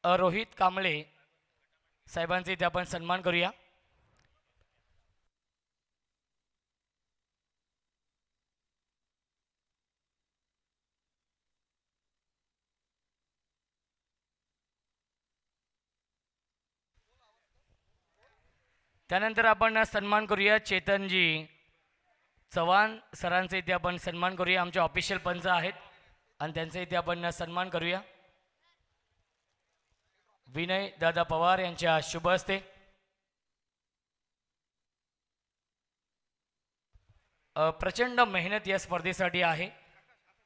रोहित कांबळे साहेबांचे इथे आपण सन्मान करूया. त्यानंतर आपण सन्मान करूया चेतनजी चव्हाण सरांचे इथे आपण सन्मान करूया. आमचे ऑफिशियल पंच आहेत आणि त्यांचे इथे आपण सन्मान करूया. विनय दादा पवार यांच्या शुभ हस्ते प्रचंड मेहनत या स्पर्धेसाठी आहे.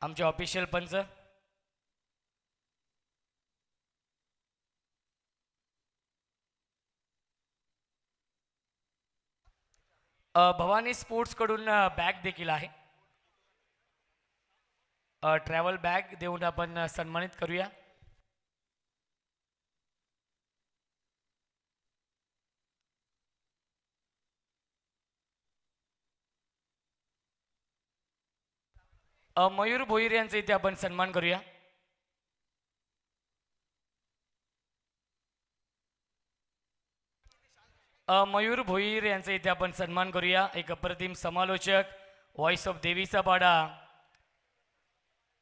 आमचे ऑफिशियल पंच भवानी स्पोर्ट्सकडून बॅग देखील आहे. ट्रॅव्हल बॅग देऊन आपण सन्मानित करूया. मयूर भोईर यांचे इथे आपण सन्मान करूया. मयूर भोईर यांचे इथे आपण सन्मान करूया. एक अप्रतिम समालोचक, व्हॉइस ऑफ देवीचा पाडा,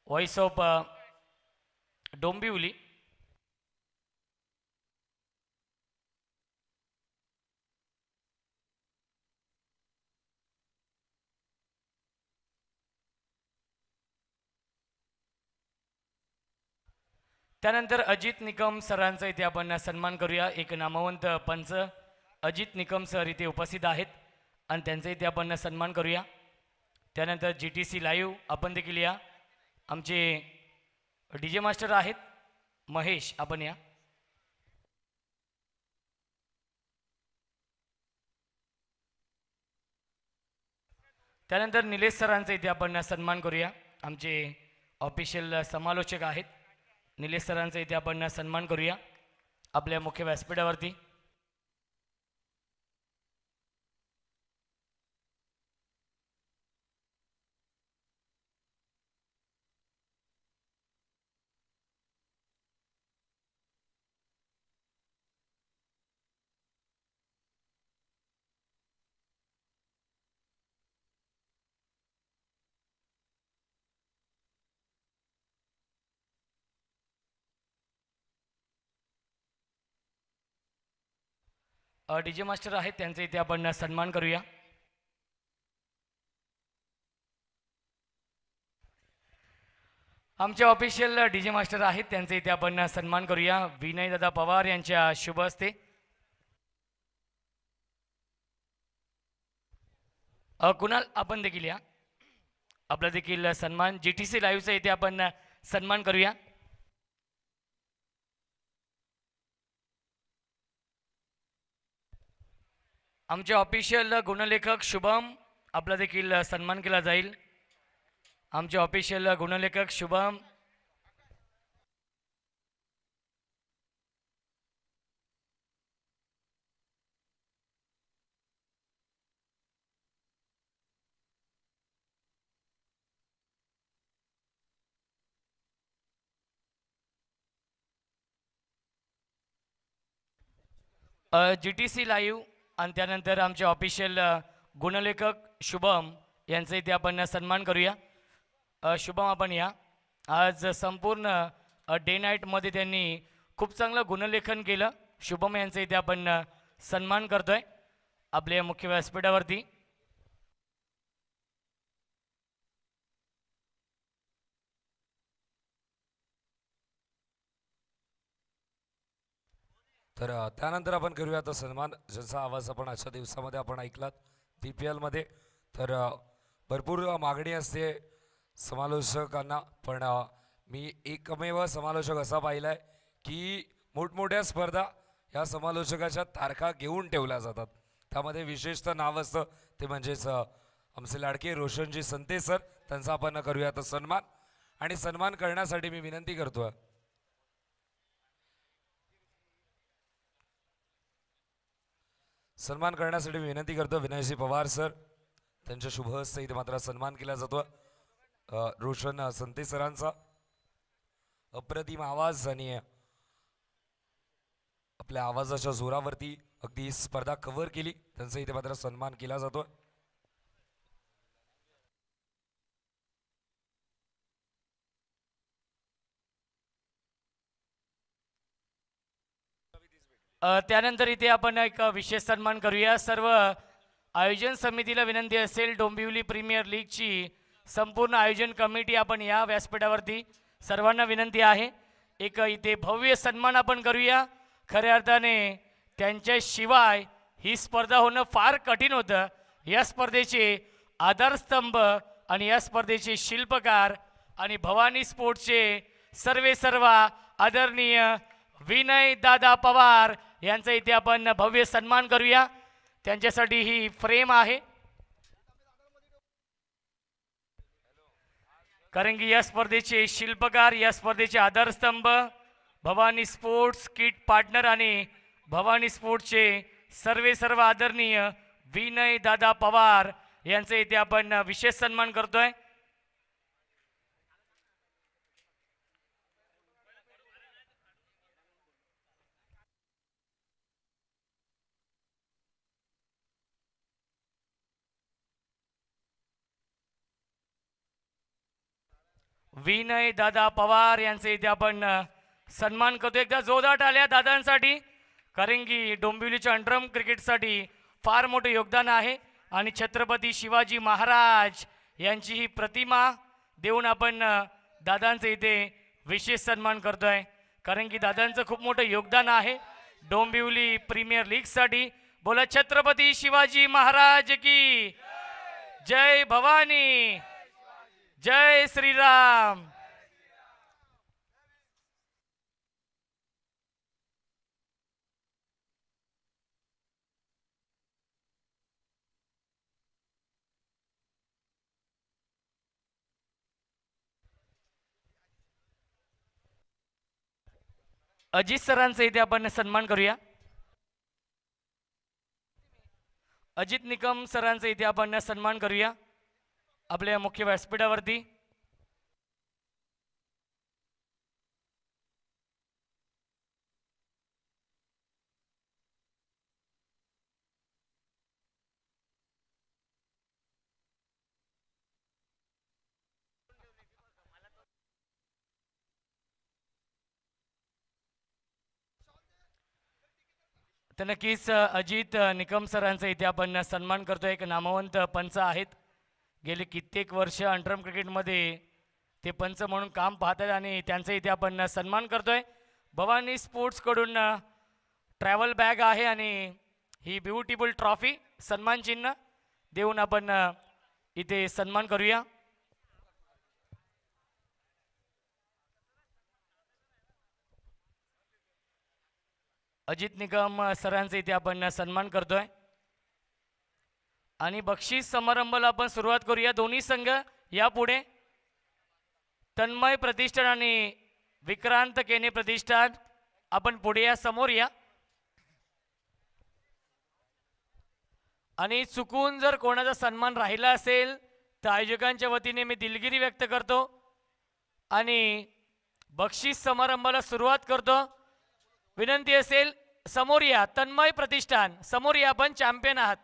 व्हॉइस ऑफ डोंबिवली. त्यानंतर अजित निकम सरांचा इथे आपण सन्मान करूया. एक नामवंत पंच अजित निकम सर इथे उपस्थित आहेत आणि त्यांचा इथे आपण सन्मान करूया. त्यानंतर GTC लाईव्ह आपण देखील या. आमचे DJ मास्टर आहेत महेश, आपण या. त्यानंतर निलेश सरांचा इथे आपण सन्मान करूया. आमचे ऑफिशियल समालोचक आहेत. निलेश सरांचा इथे आपण सन्मान करूया आपल्या मुख्य व्यासपीठावरती. DJ मास्टर आहेत त्यांचा इथे आपण सन्मान करूया. आमचे ऑफिशियल DJ मास्टर आहेत त्यांचे इथे आपण सन्मान करूया. विनय दादा पवार यांच्या शुभ हस्ते. कुणाल आपण देखील या. आपला देखील सन्मान GTC लाईव्हचा इथे आपण सन्मान करूया. आमचे ऑफिशियल गुणलेखक शुभम, आपला देखील सन्मान केला जाईल. आमचे ऑफिशियल गुणलेखक शुभम. GTC लाईव्ह आणि त्यानंतर आमचे ऑफिशियल गुणलेखक शुभम यांचा इथे आपण सन्मान करूया. शुभम आपण या. आज संपूर्ण डे नाईटमध्ये त्यांनी खूप चांगलं गुणलेखन केलं. शुभम यांचा इथे आपण सन्मान करतोय आपल्या मुख्य व्यासपीठावरती. तर त्यानंतर आपण करूया आता सन्मान, ज्याचा आवाज आपण आजच्या दिवसामध्ये आपण ऐकलात PPL मध्ये. तर भरपूर मागणी असते समालोचकांना, पण मी एकमेव समालोचक असा पाहिला आहे की मोठमोठ्या स्पर्धा ह्या समालोचकाच्या तारखा घेऊन ठेवल्या जातात. त्यामध्ये विशेषतः नाव असतं ते म्हणजेच आमचे लाडके रोशनजी संते सर. त्यांचा आपण करूया आता सन्मान. आणि सन्मान करण्यासाठी मी विनंती करतो विनयजी पवार सर, त्यांच्या शुभ हस्ते इथे मात्र सन्मान केला जातो रोशन संते सरांचा. अप्रतिम आवाज आणि आपल्या आवाजाच्या जोरावरती अगदी स्पर्धा कव्हर केली, त्यांचा इथे मात्र सन्मान केला जातोय. त्यानंतर इथे आपण एक विशेष सन्मान करूया. सर्व आयोजन समितीला विनंती असेल, डोंबिवली प्रीमियर लीगची संपूर्ण आयोजन कमिटी आपण या व्यासपीठावरती सर्वांना विनंती आहे, एक इथे भव्य सन्मान आपण करूया. खऱ्या अर्थाने त्यांच्याशिवाय ही स्पर्धा होणं फार कठीण होतं. या स्पर्धेचे आधारस्तंभ आणि या स्पर्धेचे शिल्पकार आणि भवानी स्पोर्ट्सचे सर्व आदरणीय विनय दादा पवार यांचा इथे आपण भव्य सन्मान करूया. त्यांच्यासाठी ही फ्रेम आहे, कारण की या स्पर्धेचे शिल्पकार, या स्पर्धेचे आधारस्तंभ भवानी स्पोर्ट्स किट पार्टनर आणि भवानी स्पोर्ट्सचे सर्व आदरणीय विनय दादा पवार यांचा इथे आपण विशेष सन्मान करतोय. विनय दादा पवार यांचे इथे आपण सन्मान करतो. एकदा जोरदार टाळ्या दादांसाठी, कारण की डोंबिवलीच्या अंडरम क्रिकेटसाठी फार मोठं योगदान आहे आणि छत्रपती शिवाजी महाराज यांची ही प्रतिमा देऊन आपण दादांचे इथे विशेष सन्मान करतोय, कारण की दादांचं खूप मोठं योगदान आहे डोंबिवली प्रीमियर लीगसाठी. बोला छत्रपती शिवाजी महाराज की जय, भवानी जय श्रीराम. अजित सरांचा इथे आपण सन्मान करूया. अजित निकम सरांचा इथे आपण सन्मान करूया आपल्या मुख्य व्यासपीठावरती. तर नक्कीच अजित निकम सरांचा इथे आपण सन्मान करतोय. एक नामवंत पंच आहेत, गेले कित्येक वर्ष अंडरम क्रिकेटमध्ये ते पंच म्हणून काम पाहतात आणि त्यांचा इथे आपण सन्मान करतोय. भवानी स्पोर्ट्सकडून ट्रॅव्हल बॅग आहे आणि ही ब्युटिफुल ट्रॉफी सन्मान चिन्ह देऊन आपण इथे सन्मान करूया. अजित निकम सरांचा इथे आपण सन्मान करतोय आणि बक्षीस समारंभाला आपण सुरुवात करूया. दोन्ही संघ यापुढे, तन्मय प्रतिष्ठान आणि विक्रांत केने प्रतिष्ठान आपण पुढे या, समोर या. आणि चुकून जर कोणाचा सन्मान राहिला असेल तर आयोजकांच्या वतीने मी दिलगिरी व्यक्त करतो आणि बक्षीस समारंभाला सुरुवात करतो. विनंती असेल समोर या, तन्मय प्रतिष्ठान समोर या, आपण चॅम्पियन आहात.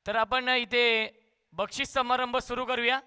तर आपण इथे बक्षीस समारंभ सुरू करूया.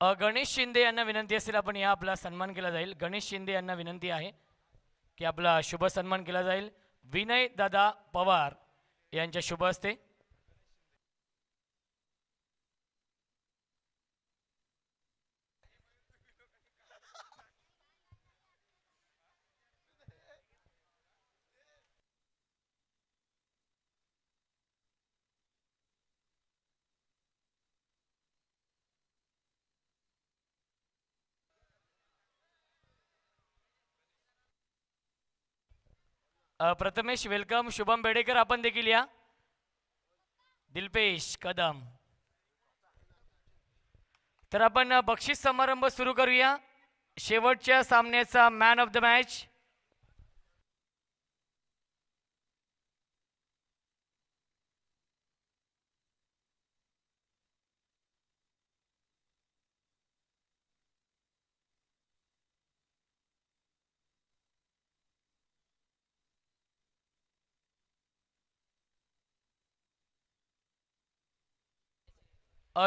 गणेश शिंदे यांना विनंती असेल आपण या आपला सन्मान केला जाईल. गणेश शिंदे यांना विनंती आहे की आपला शुभ सन्मान केला जाईल विनय दादा पवार यांच्या शुभ हस्ते. प्रथमेश वेलकम. शुभम बेडेकर आपण देखील या. दिलपेश कदम. तर आपण बक्षीस समारंभ सुरू करूया. शेवटच्या सामन्याचा man of the match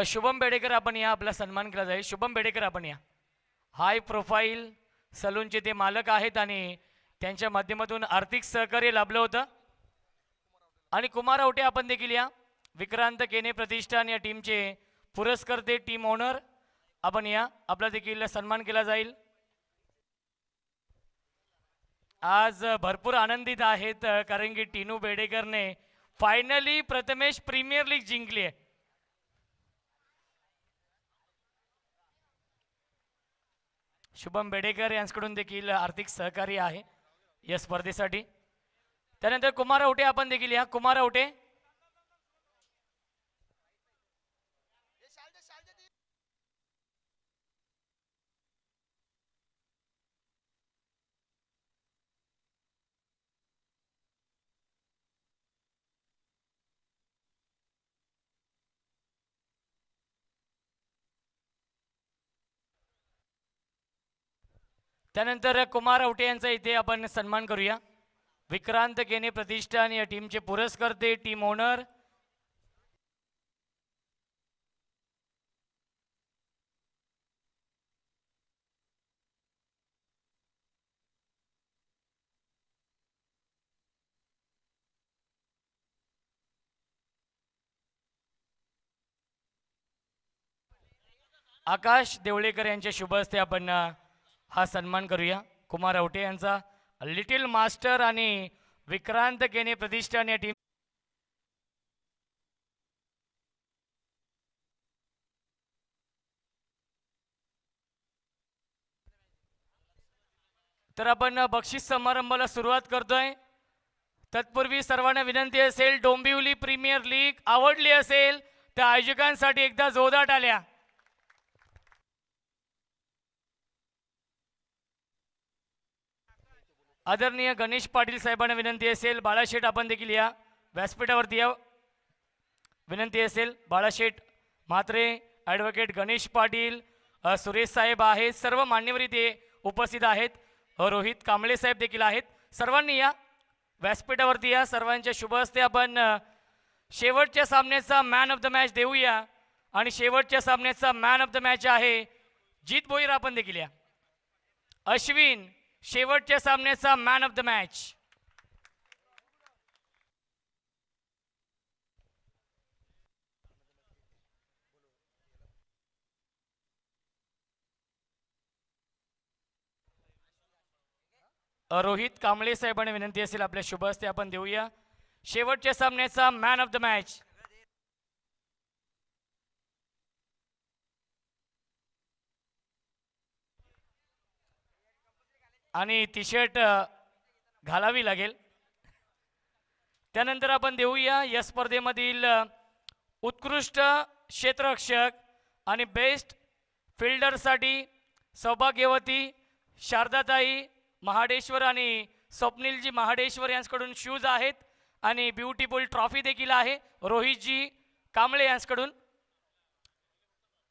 Shubham Bedekar आपण या. आपला सन्मान केला जाईल. शुभम बेडेकर आपण या. हाय प्रोफाईल सलूनचे ते मालक आहेत आणि त्यांच्या माध्यमातून आर्थिक सहकार्य लाभलं होतं. आणि कुमार आवटे आपण देखील या. विक्रांत केने प्रतिष्ठान या टीमचे पुरस्कर्ते टीम ओनर आपण या. आपला देखील सन्मान केला जाईल. आज भरपूर आनंदित आहेत कारण की टीनू बेडेकरने फायनली प्रथमेश प्रीमियर लीग जिंकली आहे. शुभम बेडेकर यांच्याकडून देखील आर्थिक सहकार्य आहे या स्पर्धेसाठी. त्यानंतर कुमार आवटे आपण देखील या. कुमार आवटे. त्यानंतर कुमार आवटे यांचा इथे आपण सन्मान करूया. विक्रांत केने प्रतिष्ठान या टीमचे पुरस्कर्ते टीम ओनर आकाश देवळेकर यांच्या शुभ हस्ते आपण हा सन्मान करूया. कुमार आवटे यांचा लिटिल मास्टर आणि विक्रांत केने प्रतिष्ठान या टीम तर आपण बक्षीस समारंभाला सुरुवात करतोय. तत्पूर्वी सर्वांना विनंती असेल, डोंबिवली प्रीमियर लीग आवडली असेल तर आयोजकांसाठी एकदा जोरदार टाळ्या. आदरणीय गणेश पाटील साहेबांना विनंती असेल, बाळाशेठ आपण देखील या. व्यासपीठावरती या. विनंती असेल, बाळाशेठ म्हात्रे, ॲडव्होकेट गणेश पाटील, सुरेश साहेब आहेत, सर्व मान्यवर इथे उपस्थित आहेत. रोहित कांबळे साहेब देखील आहेत. सर्वांनी या, व्यासपीठावरती या. सर्वांच्या शुभ हस्ते आपण शेवटच्या सामन्याचा मॅन ऑफ द मॅच देऊया. आणि शेवटच्या सामन्याचा मॅन ऑफ द मॅच आहे जीत भोईर. आपण देखील या. अश्विन शेवटच्या सामन्याचा man of the match. Rohit Kamble साहेबांना विनंती असेल, आपल्या शुभ हस्ते आपण देऊया शेवटच्या सामन्याचा मॅन ऑफ द मॅच. आणि टी शर्ट घालावी लागेल. त्यानंतर आपण देऊया या स्पर्धेमधील उत्कृष्ट क्षेत्ररक्षक आणि बेस्ट फिल्डरसाठी सौभाग्यवती शारदाताई महाडेश्वर आणि स्वप्नीलजी महाडेश्वर यांच्याकडून शूज आहेत आणि ब्युटिफुल ट्रॉफी देखील आहे रोहितजी कांबळे यांच्याकडून.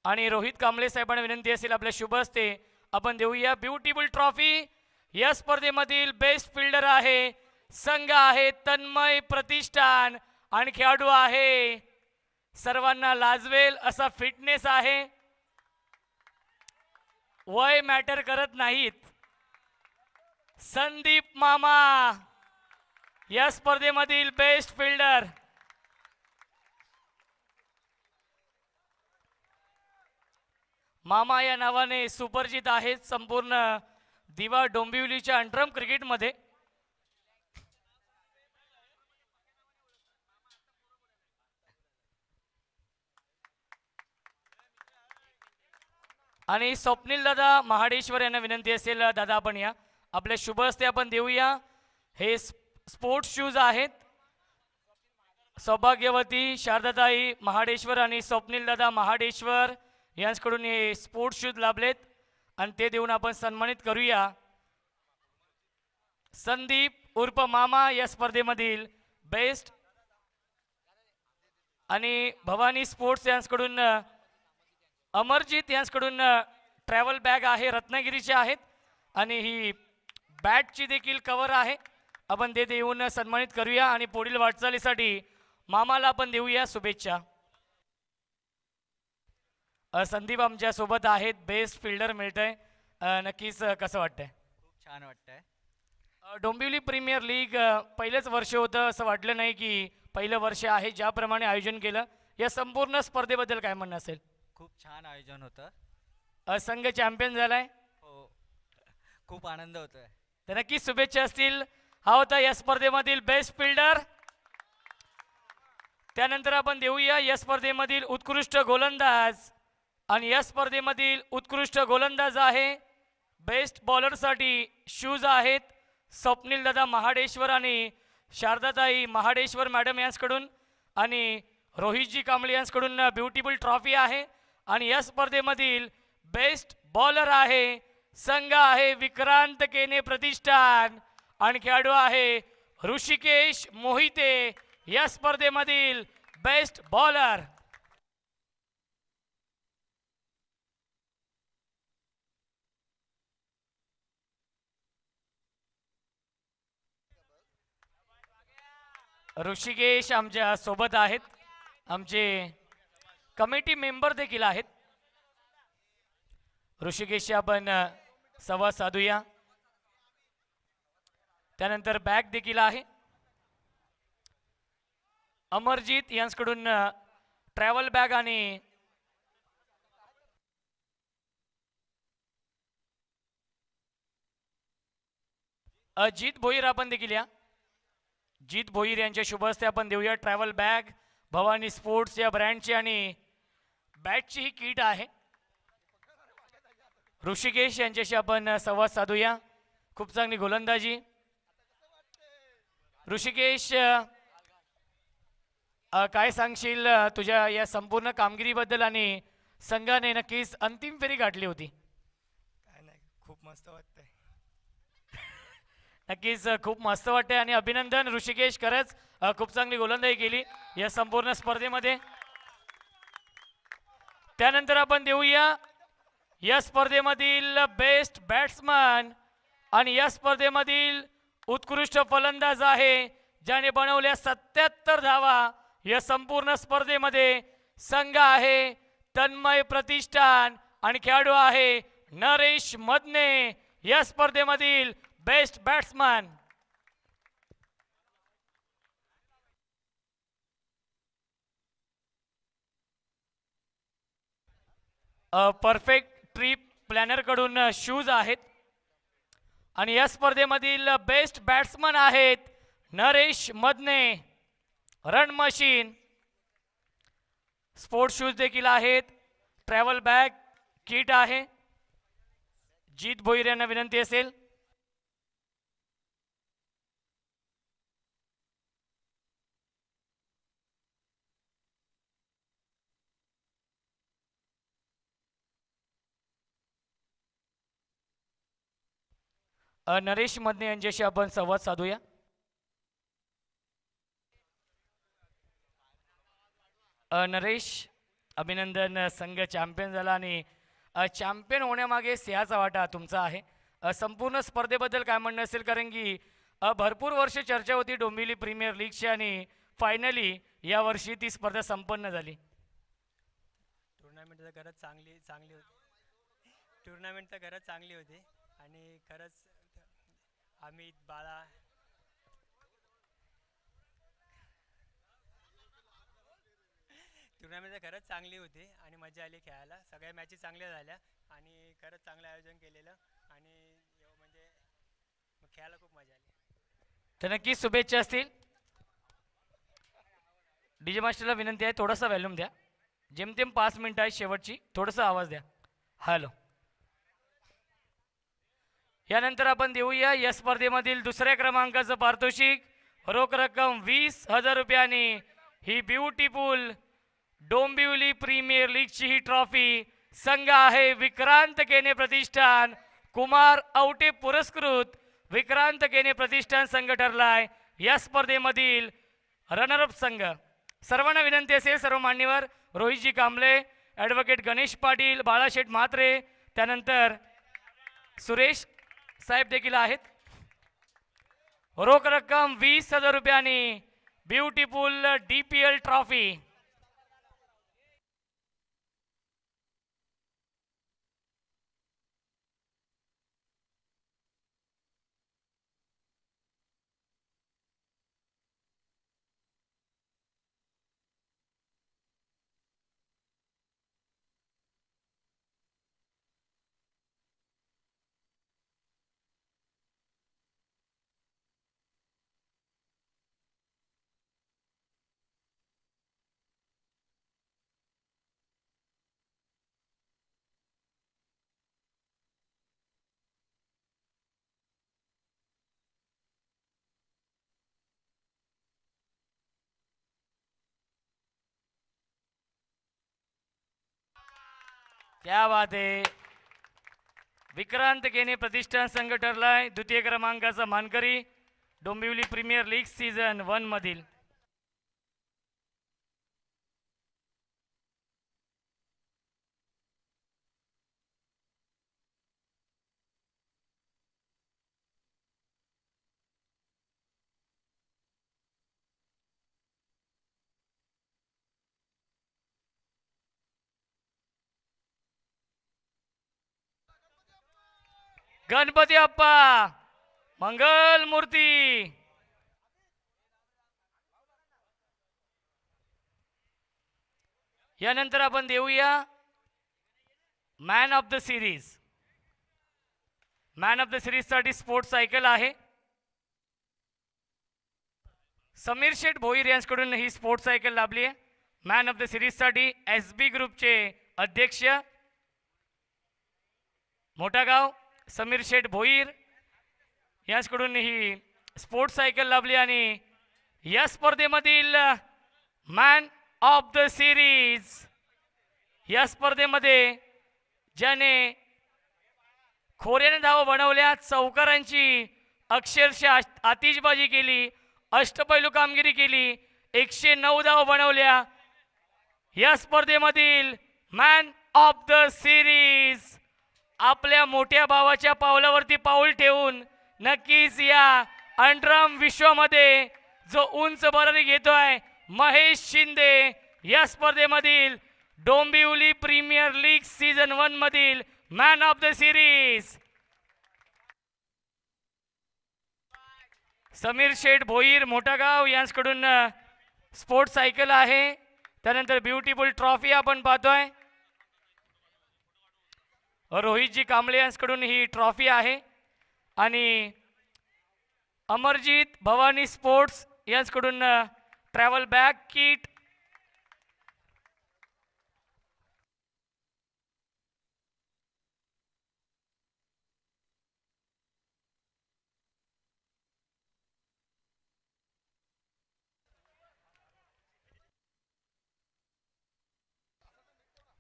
आणि रोहित कांबळे साहेबांना विनंती असेल, आपल्या शुभ हस्ते आपण देऊया ब्युटिफुल ट्रॉफी. या स्पर्धेमधील बेस्ट फिल्डर आहे संघ आहे तन्मय प्रतिष्ठान आणि खेळाडू आहे सर्वांना लाजवेल असा फिटनेस आहे. वय मॅटर करत नाहीत. संदीप मामा या स्पर्धेमधील बेस्ट फिल्डर. मामा या नावाने सुपरिचित आहेत संपूर्ण दिवा डोंबिवलीच्या अंतरम क्रिकेटमध्ये. आणि स्वप्नील दादा महाडेश्वर यांना विनंती असेल, दादा आपण या. आपल्या शुभ हस्ते आपण देऊया हे स्पोर्ट्स शूज आहेत. सौभाग्यवती शारदाताई महाडेश्वर आणि स्वप्नीलदादा महाडेश्वर यांच्याकडून हे स्पोर्ट्स शूज लाभलेत आणि ते देऊन आपण सन्मानित करूया. संदीप उर्फ मामा या स्पर्धेमधील बेस्ट आणि भवानी स्पोर्ट्स यांच्याकडून अमरजीत यांच्याकडून ट्रॅव्हल बॅग आहे, रत्नागिरीचे आहेत आणि ही बॅटची देखील कव्हर आहे. आपण ते देऊन सन्मानित करूया आणि पुढील वाटचालीसाठी मामाला आपण देऊया शुभेच्छा. संदीप आमच्या सोबत आहेत, बेस्ट फिल्डर मिळतंय. नक्कीच कसं वाटतंय? खूप छान वाटतंय. डोंबिवली प्रीमियर लीग पहिलेच वर्ष होतं असं वाटलं नाही की पहिलं वर्ष आहे. ज्याप्रमाणे आयोजन केलं या संपूर्ण स्पर्धेबद्दल काय म्हणणं असेल? खूप छान आयोजन होतं. संघ चॅम्पियन झालाय, हो, खूप आनंद होतोय. तर नक्कीच शुभेच्छा असतील. हा होता या स्पर्धेमधील बेस्ट फिल्डर. त्यानंतर आपण देऊया या स्पर्धेमधील उत्कृष्ट गोलंदाज आणि या स्पर्धेमधील उत्कृष्ट गोलंदाज आहे. बेस्ट बॉलरसाठी शूज आहेत स्वप्नीलदादा महाडेश्वर आणि शारदाताई महाडेश्वर मॅडम यांच्याकडून आणि रोहितजी कांबळे यांच्याकडून ब्युटिफुल ट्रॉफी आहे. आणि या स्पर्धेमधील बेस्ट बॉलर आहे संघ आहे विक्रांत केने प्रतिष्ठान आणि खेळाडू आहे ऋषिकेश मोहिते. या स्पर्धेमधील बेस्ट बॉलर. ऋषिकेश आमच्या सोबत आहेत, आमचे कमिटी मेंबर देखील आहेत. ऋषिकेशशी आपण संवाद साधूया. त्यानंतर बॅग देखील आहे. अमरजीत यांच्याकडून ट्रॅव्हल बॅग आणि अजित भोईर आपण देखील या. जीत भोईर यांच्या शुभ हस्ते आपण देऊया ट्रॅव्हल बॅग. भवानी स्पोर्ट्स या ब्रँडची आणि बॅटची ही किट आहे. ऋषिकेश यांच्याशी आपण संवाद साधूया. खूप चांगली गोलंदाजी. ऋषिकेश, काय सांगशील तुझ्या या संपूर्ण कामगिरीबद्दल आणि संघाने नक्कीच अंतिम फेरी गाठली होती? काय नाही, खूप मस्त वाटतंय. नक्कीच खूप मस्त वाटते आणि अभिनंदन ऋषिकेश, खरंच खूप चांगली गोलंदाजी केली या संपूर्ण स्पर्धेमध्ये. त्यानंतर आपण देऊया या स्पर्धेमधील बेस्ट बॅट्समन आणि या स्पर्धेमधील उत्कृष्ट फलंदाज आहे ज्याने बनवल्या 77 धावा. या संपूर्ण स्पर्धेमध्ये संघ आहे तन्मय प्रतिष्ठान आणि खेळाडू आहे नरेश मदने. या स्पर्धेमधील best batsman. Perfect trip planner कडून शूज आहेत आणि या स्पर्धेमधील बेस्ट बॅट्समन आहेत Naresh Madne. Run machine sports shoes देखील आहेत. ट्रॅव्हल बॅग किट आहे. जीत भोईर यांना विनंती असेल. नरेश मदने यांच्याशी आपण संवाद साधूया. नरेश, अभिनंदन, संघ चॅम्पियन झाला आणि चॅम्पियन होण्यामागे सिंहाचा वाटा तुमचा आहे. संपूर्ण स्पर्धेबद्दल काय म्हणणं असेल, कारण की भरपूर वर्ष चर्चा होती डोंबिवली प्रीमियर लीगची आणि फायनली यावर्षी ती स्पर्धा संपन्न झाली. टुर्नामेंट तर खरंच चांगली होती. टुर्नामेंट तर खरंच चांगली होती आणि खरंच अमित बाळा टुर्नामेंट तर खरंच चांगली होती आणि मजा आली खेळायला. सगळ्या मॅचेस चांगल्या झाल्या आणि खरंच चांगलं आयोजन केलेलं आणि म्हणजे खेळायला खूप मजा आली. तर नक्कीच शुभेच्छा असतील. डीजे मास्टरला विनंती आहे थोडासा व्हॅल्यूम द्या. जेमतेम 5 मिनिटं आहे शेवटची, थोडासा आवाज द्या. हॅलो. यानंतर आपण देऊया या स्पर्धेमधील दुसऱ्या क्रमांकाचं पारितोषिक रोख रक्कम 20,000 रुपयांनी ही ब्युटिफुल डोंबिवली प्रीमियर लीगची ही ट्रॉफी संघ आहे विक्रांत केने प्रतिष्ठान कुमार आवटे पुरस्कृत विक्रांत केने प्रतिष्ठान संघ ठरलाय या स्पर्धेमधील रनरअप संघ. सर्वांना विनंती असेल सर्व मान्यवर रोहितजी कांबळे, ॲडव्होकेट गणेश पाटील, बाळाशेठ म्हात्रे, त्यानंतर सुरेश साहेब देखील आहेत. रोख रक्कम 20,000 रुपयांनी ब्युटिफुल DPL ट्रॉफी. क्या बात आहे. विक्रांत केने प्रतिष्ठान संघ ठरलाय द्वितीय क्रमांकाचा मानकरी डोंबिवली प्रीमियर लीग सीझन 1 मधील. गणपती अप्पा मंगल मूर्ती. यानंतर आपण देऊया man of the series. Man of the series साठी स्पोर्ट्स सायकल आहे. समीर शेठ भोईर यांच्याकडून ही स्पोर्ट्स सायकल लाभली आहे. मॅन ऑफ द सिरीज साठी SB ग्रुपचे अध्यक्ष मोठागाव समीर शेठ भोईर यांच्याकडून ही स्पोर्ट्स सायकल लाभली आणि या स्पर्धेमधील मॅन ऑफ द सिरीज या स्पर्धेमध्ये ज्याने खोऱ्याने धावा बनवल्या, चौकारांची अक्षरशः आतिषबाजी केली, अष्टपैलू कामगिरी केली, 109 धावा बनवल्या, या स्पर्धेमधील मॅन ऑफ द सिरीज आपल्या मोठ्या भावाच्या पावलावरती पाऊल ठेवून नक्कीच या अंडरआर्म विश्वामध्ये जो उंच भरारी घेतोय महेश शिंदे. या स्पर्धेमधील डोंबिवली प्रीमियर लीग सीझन 1 मधील man of the series Sameer Sheth Bhoir Mothagaon यांच्याकडून स्पोर्ट्स सायकल आहे. त्यानंतर ब्युटिफुल ट्रॉफी आपण पाहतोय. रोहितजी कांबळे यांच्याकडून ही ट्रॉफी आहे आणि अमरजीत भवानी स्पोर्ट्स यांच्याकडून travel bag kit.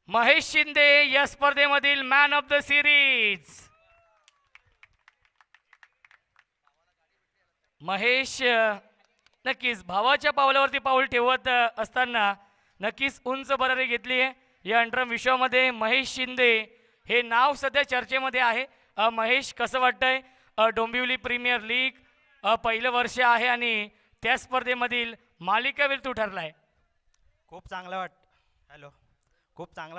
Mahesh Shinde या स्पर्धेमधील man of the series. Mahesh नक्कीच भावाच्या पावलावरती पाऊल ठेवत असताना नक्कीच उंच भरारी घेतली आहे. या अंडरआर्म विश्वामध्ये महेश शिंदे हे नाव सध्या चर्चेमध्ये आहे. महेश कसं वाटतंय? डोंबिवली प्रीमियर लीग पहिलं वर्ष आहे आणि त्या स्पर्धेमधील मालिकावीर तू ठरलाय. खूप चांगलं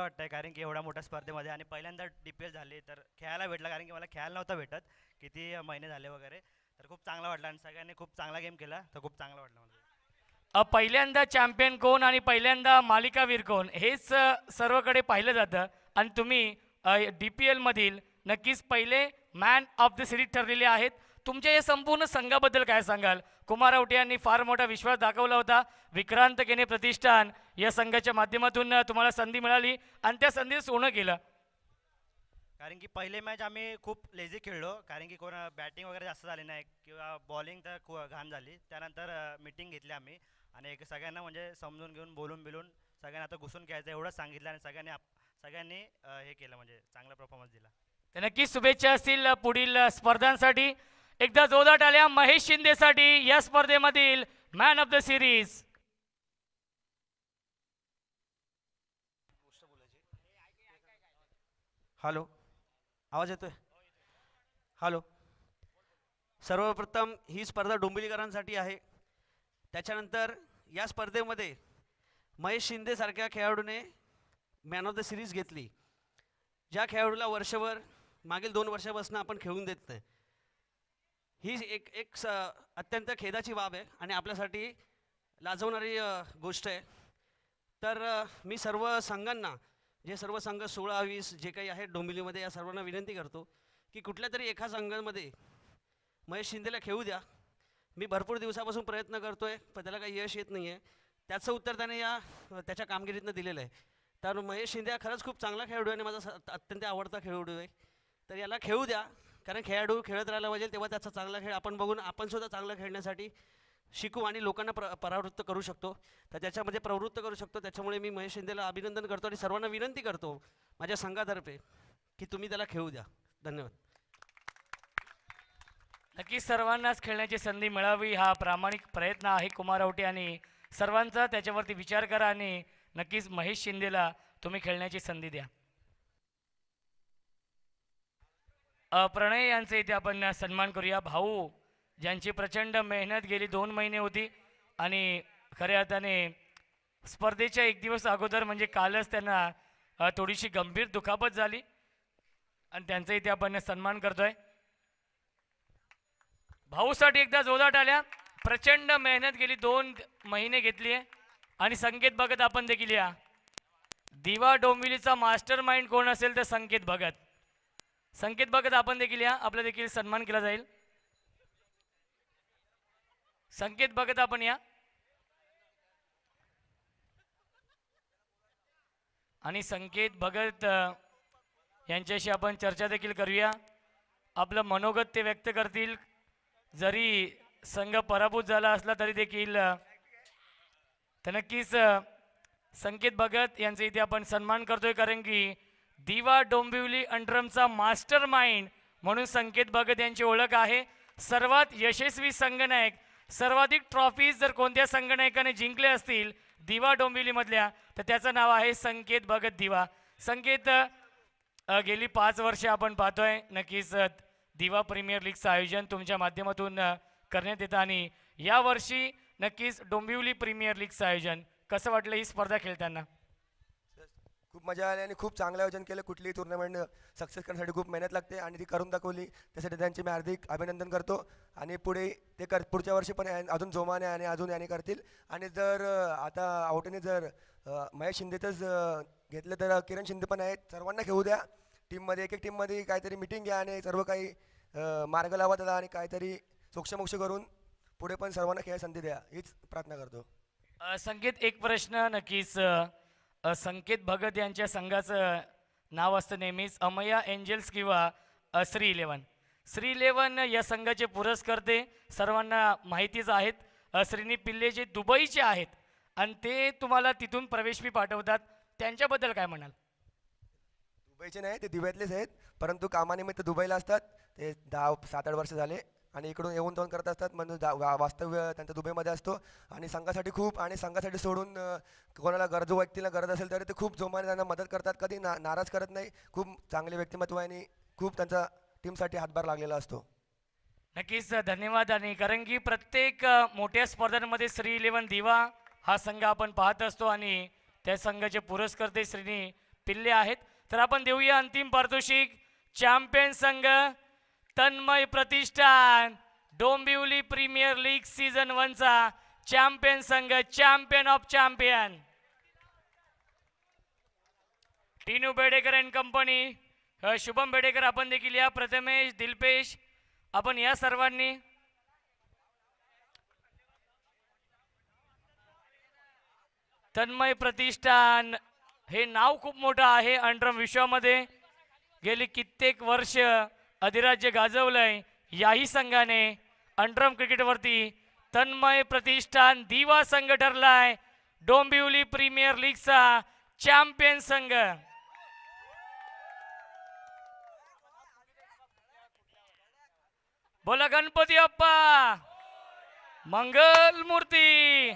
वाटतंय कारण की एवढ्या मोठ्या स्पर्धेमध्ये आणि पहिल्यांदा DPL झाली तर खेळायला भेटला, कारण की मला खेळायला नव्हतं भेटत किती महिने झाले वगैरे. तर खूप चांगलं वाटलं आणि सगळ्यांनी खूप चांगला गेम केला, तर खूप चांगलं वाटलं मला. पहिल्यांदा चॅम्पियन कोण आणि पहिल्यांदा मालिकावीर कोण हेच सर्वकडे पाहिलं जातं आणि तुम्ही DPL मधील नक्कीच पहिले मॅन ऑफ द सिरीज ठरलेले आहेत. तुमच्या या संपूर्ण संघाबद्दल काय सांगाल? कुमार आवटे यांनी फार मोठा विश्वास दाखवला होता. विक्रांत केने प्रतिष्ठान या संघाच्या माध्यमातून तुम्हाला संधी मिळाली आणि त्या संधीचं सोनं केलं. कारण की पहिले मॅच आम्ही खूप लेझी खेळलो, कारण की कोण बॅटिंग वगैरे जास्त झाली नाही किंवा बॉलिंग तर घाण झाली. त्यानंतर मीटिंग घेतली आम्ही आणि एक सगळ्यांना म्हणजे समजून घेऊन बोलून बिलून सगळ्यांना आता घुसून खेळायचं एवढंच सांगितलं आणि सगळ्यांनी हे केलं, म्हणजे चांगला परफॉर्मन्स दिला. तर नक्कीच शुभेच्छा असतील पुढील स्पर्धांसाठी. एकदा जोरदार टाळ्या महेश शिंदेसाठी या स्पर्धेमधील man of the series. Hello, आवाज येतोय? हॅलो. सर्वप्रथम ही स्पर्धा डोंबिवलीकरांसाठी आहे. त्याच्यानंतर या स्पर्धेमध्ये महेश शिंदेसारख्या खेळाडूने मॅन ऑफ द सिरीज घेतली. ज्या खेळाडूला वर्षभर मागील 2 वर्षापासून आपण खेळून देत नाही, ही एक एक अत्यंत खेदाची बाब आहे आणि आपल्यासाठी लाजवणारी गोष्ट आहे. तर मी सर्व संघांना, जे सर्व संघ 16-20 जे काही आहेत डोंबिवलीमध्ये, या सर्वांना विनंती करतो की कुठल्या तरी एका संघामध्ये महेश शिंदेला खेळू द्या. मी भरपूर दिवसापासून प्रयत्न करतो आहे, पण त्याला काही यश येत नाही आहे. त्याचं उत्तर त्याने त्याच्या कामगिरीतनं दिलेलं आहे. तर महेश शिंदे हा खरंच खूप चांगला खेळाडू आहे आणि माझा अत्यंत आवडता खेळाडू आहे. तर याला खेळू द्या, कारण खेळाडू खेळत राहायला पाहिजे, तेव्हा त्याचा चांगला खेळ आपण बघून आपण सुद्धा चांगलं खेळण्यासाठी शिकू आणि लोकांना परावृत्त करू शकतो. तर त्याच्यामध्ये प्रवृत्त करू शकतो. त्याच्यामुळे मी महेश शिंदेला अभिनंदन करतो आणि सर्वांना विनंती करतो माझ्या संघातर्फे की तुम्ही त्याला खेळू द्या. धन्यवाद. नक्कीच सर्वांनाच खेळण्याची संधी मिळावी हा प्रामाणिक प्रयत्न आहे कुमार आवटे आणि सर्वांचा. त्याच्यावरती विचार करा आणि नक्कीच महेश शिंदेला तुम्ही खेळण्याची संधी द्या. प्रणय यांचे इथे आपण सन्मान करूया. भाऊ ज्यांची प्रचंड मेहनत गेली 2 महिने होती आणि खऱ्या अर्थाने स्पर्धेच्या 1 दिवस अगोदर म्हणजे कालच त्यांना थोडीशी गंभीर दुखापत झाली आणि त्यांचा इथे आपण सन्मान करतोय. भाऊसाठी एकदा जोरदार टाळ्या. प्रचंड मेहनत गेली 2 महिने घेतली आहे आणि संकेत भगत आपण देखील या. दिवा डोंबिवलीचा मास्टर माइंड कोण असेल तर संकेत भगत. संकेत भगत आपण देखील या, आपला देखील सन्मान केला जाईल. संकेत भगत आपण या. आणि संकेत भगत यांच्याशी आपण चर्चा देखील करूया. आपलं मनोगत ते व्यक्त करतील. जरी संघ पराभूत झाला असला तरी देखील तर नक्कीच संकेत भगत यांचे इथे आपण सन्मान करतोय, कारण की दिवा डोंबिवली अंडरमचा मास्टर माइंड म्हणून संकेत भगत यांची ओळख आहे. सर्वात यशस्वी संघनायक, सर्वाधिक ट्रॉफीज जर कोणत्या संघनायकाने जिंकले असतील दिवा डोंबिवलीमधल्या तर त्याचं नाव आहे संकेत भगत दिवा. संकेत गेली 5 वर्षे आपण पाहतोय नक्कीच दिवा प्रीमियर लीगचं आयोजन तुमच्या माध्यमातून करण्यात येतं आणि यावर्षी नक्कीच डोंबिवली प्रीमियर लीगचं आयोजन कसं वाटलं ही स्पर्धा खेळताना? खूप मजा आली आणि खूप चांगलं आयोजन केलं. कुठलीही टुर्नामेंट सक्सेस करण्यासाठी खूप मेहनत लागते आणि ती करून दाखवली. त्यासाठी त्यांचे मी हार्दिक अभिनंदन करतो आणि पुढे ते पुढच्या वर्षी पण अजून जोमाने आणि अजून याने करतील. आणि जर आता आवटेने जर महेश शिंदेचंच घेतलं तर किरण शिंदे पण आहेत. सर्वांना घेऊ द्या टीममध्ये, एक टीममध्ये काहीतरी मिटिंग घ्या आणि सर्व काही मार्ग लावा त्याला आणि काहीतरी सोक्षमोक्ष करून पुढे पण सर्वांना खेळ संधी द्या हीच प्रार्थना करतो. संकेत एक प्रश्न नक्कीच. संकेत भगत यांच्या संघाचं नाव असतं नेहमीच अमया एंजल्स किंवा श्री 11. श्री 11 या संघाचे पुरस्कर्ते सर्वांना माहितीच आहेत. श्रीनी पिल्ले जे दुबईचे आहेत आणि ते तुम्हाला तिथून प्रवेश फी पाठवतात, त्यांच्याबद्दल काय म्हणाल? दुबईचे नाही, ते दिव्यातलेच आहेत, परंतु कामानिमित्त दुबईला असतात. ते 7-8 वर्ष झाले आणि इकडून येऊन जाऊन करत असतात. म्हणजे वास्तव्य त्यांचं दुबईमध्ये असतो आणि संघासाठी खूप आणि संघासाठी सोडून कोणाला गरजू व्यक्तीला गरज असेल तरी ते खूप जोमाने त्यांना मदत करतात. कधी नाराज करत नाही. खूप चांगले व्यक्तिमत्व आहे आणि खूप त्यांचा टीमसाठी हातभार लागलेला असतो. नक्कीच धन्यवाद. आणि कारण की प्रत्येक मोठ्या स्पर्धांमध्ये श्री 11 दिवा हा संघ आपण पाहत असतो आणि त्या संघाचे पुरस्कर्ते श्रीनी पिल्ले आहेत. तर आपण देऊया अंतिम पारितोषिक. चॅम्पियन संघ Tanmay Pratishthan Dombivli premier league season 1चा चॅम्पियन संघ, champion of champion Tinu Bedekar and company. Shubham Bedekar आपण देखील या. प्रथमेश, दिलपेश आपण या सर्वांनी. तन्मय प्रतिष्ठान हे नाव खूप मोठं आहे अंडरम विश्वामध्ये. गेली कित्येक वर्ष अधिराज्य गाजवलंय याही संघाने अंडरम क्रिकेटवरती तन्मय प्रतिष्ठान दिवा संघ ठरलाय डोंबिवली प्रीमियर लीगचा चॅम्पियन संघ. बोला गणपती बाप्पा मंगल मूर्ती.